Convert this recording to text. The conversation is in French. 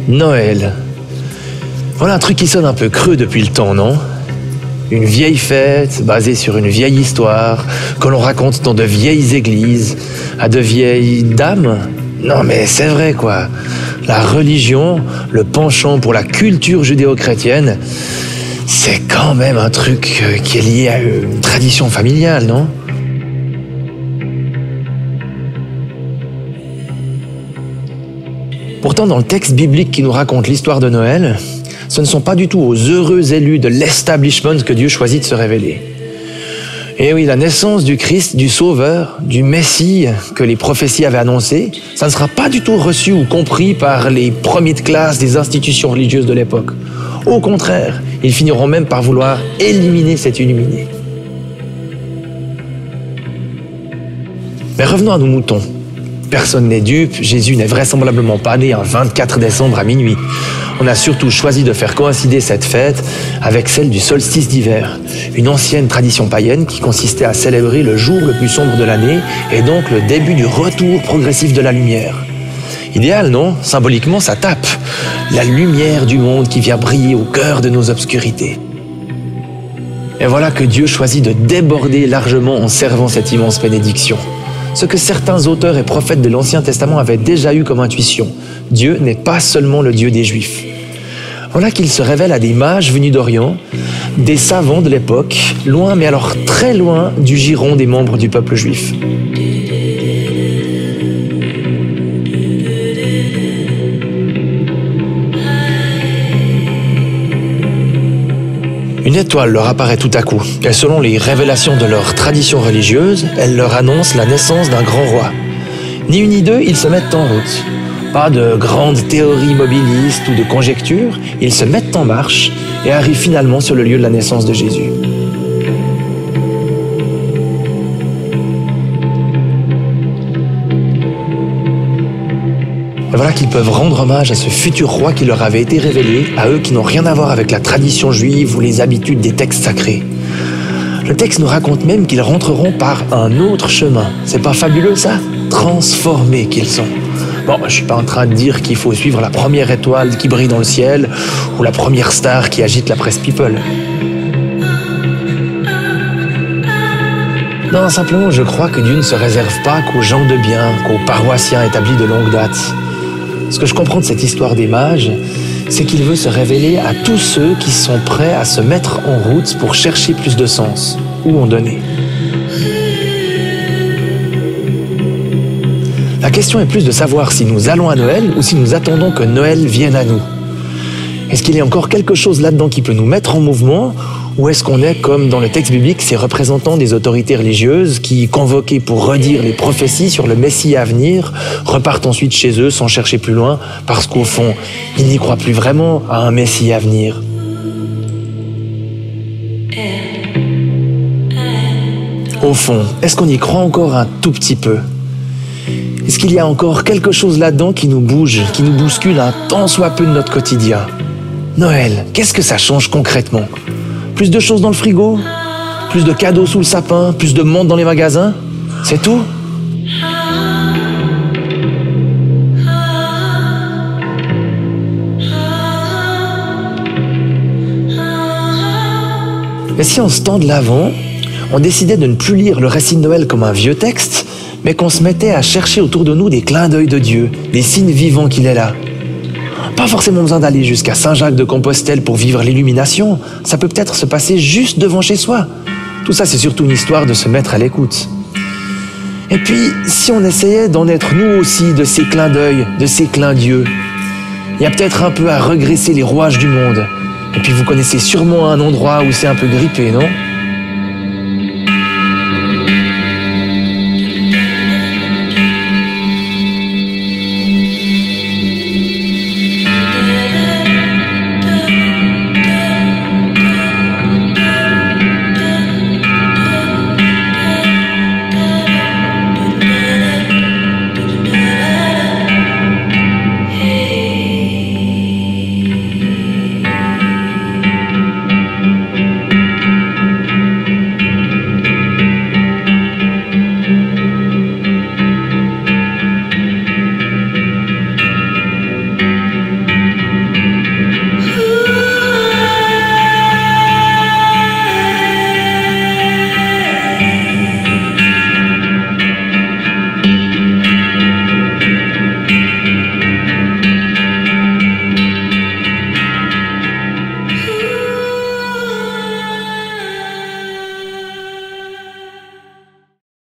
Noël. Voilà un truc qui sonne un peu creux depuis le temps, non? Une vieille fête basée sur une vieille histoire que l'on raconte dans de vieilles églises à de vieilles dames. Non mais c'est vrai quoi. La religion, le penchant pour la culture judéo-chrétienne, c'est quand même un truc qui est lié à une tradition familiale, non? Pourtant, dans le texte biblique qui nous raconte l'histoire de Noël, ce ne sont pas du tout aux heureux élus de l'establishment que Dieu choisit de se révéler. Et oui, la naissance du Christ, du Sauveur, du Messie que les prophéties avaient annoncé, ça ne sera pas du tout reçu ou compris par les premiers de classe des institutions religieuses de l'époque. Au contraire, ils finiront même par vouloir éliminer cet illuminé. Mais revenons à nos moutons. Personne n'est dupe, Jésus n'est vraisemblablement pas né un 24 décembre à minuit. On a surtout choisi de faire coïncider cette fête avec celle du solstice d'hiver, une ancienne tradition païenne qui consistait à célébrer le jour le plus sombre de l'année et donc le début du retour progressif de la lumière. Idéal, non? Symboliquement, ça tape. La lumière du monde qui vient briller au cœur de nos obscurités. Et voilà que Dieu choisit de déborder largement en servant cette immense bénédiction. Ce que certains auteurs et prophètes de l'Ancien Testament avaient déjà eu comme intuition. Dieu n'est pas seulement le Dieu des Juifs. Voilà qu'il se révèle à des mages venus d'Orient, des savants de l'époque, loin, mais alors très loin du giron des membres du peuple juif. Une étoile leur apparaît tout à coup, et selon les révélations de leur tradition religieuse, elle leur annonce la naissance d'un grand roi. Ni une ni deux, ils se mettent en route. Pas de grandes théories mobilistes ou de conjectures, ils se mettent en marche et arrivent finalement sur le lieu de la naissance de Jésus. Et voilà qu'ils peuvent rendre hommage à ce futur roi qui leur avait été révélé, à eux qui n'ont rien à voir avec la tradition juive ou les habitudes des textes sacrés. Le texte nous raconte même qu'ils rentreront par un autre chemin. C'est pas fabuleux ça? Transformés qu'ils sont. Bon, je suis pas en train de dire qu'il faut suivre la première étoile qui brille dans le ciel ou la première star qui agite la presse people. Non, simplement je crois que Dieu ne se réserve pas qu'aux gens de bien, qu'aux paroissiens établis de longue date. Ce que je comprends de cette histoire des mages, c'est qu'il veut se révéler à tous ceux qui sont prêts à se mettre en route pour chercher plus de sens, ou en donner. La question est plus de savoir si nous allons à Noël ou si nous attendons que Noël vienne à nous. Est-ce qu'il y a encore quelque chose là-dedans qui peut nous mettre en mouvement, ou est-ce qu'on est, comme dans le texte biblique, ces représentants des autorités religieuses qui, convoqués pour redire les prophéties sur le Messie à venir, repartent ensuite chez eux sans chercher plus loin, parce qu'au fond, ils n'y croient plus vraiment à un Messie à venir. Au fond, est-ce qu'on y croit encore un tout petit peu? Est-ce qu'il y a encore quelque chose là-dedans qui nous bouge, qui nous bouscule un tant soit peu de notre quotidien? Noël, qu'est-ce que ça change concrètement? Plus de choses dans le frigo? Plus de cadeaux sous le sapin? Plus de monde dans les magasins? C'est tout? Mais si en ce temps de l'Avent, on décidait de ne plus lire le récit de Noël comme un vieux texte, mais qu'on se mettait à chercher autour de nous des clins d'œil de Dieu, des signes vivants qu'il est là. Pas forcément besoin d'aller jusqu'à Saint-Jacques-de-Compostelle pour vivre l'illumination, ça peut peut-être se passer juste devant chez soi. Tout ça, c'est surtout une histoire de se mettre à l'écoute. Et puis, si on essayait d'en être nous aussi de ces clins d'œil, de ces clins d'yeux, il y a peut-être un peu à regresser les rouages du monde. Et puis vous connaissez sûrement un endroit où c'est un peu grippé, non ?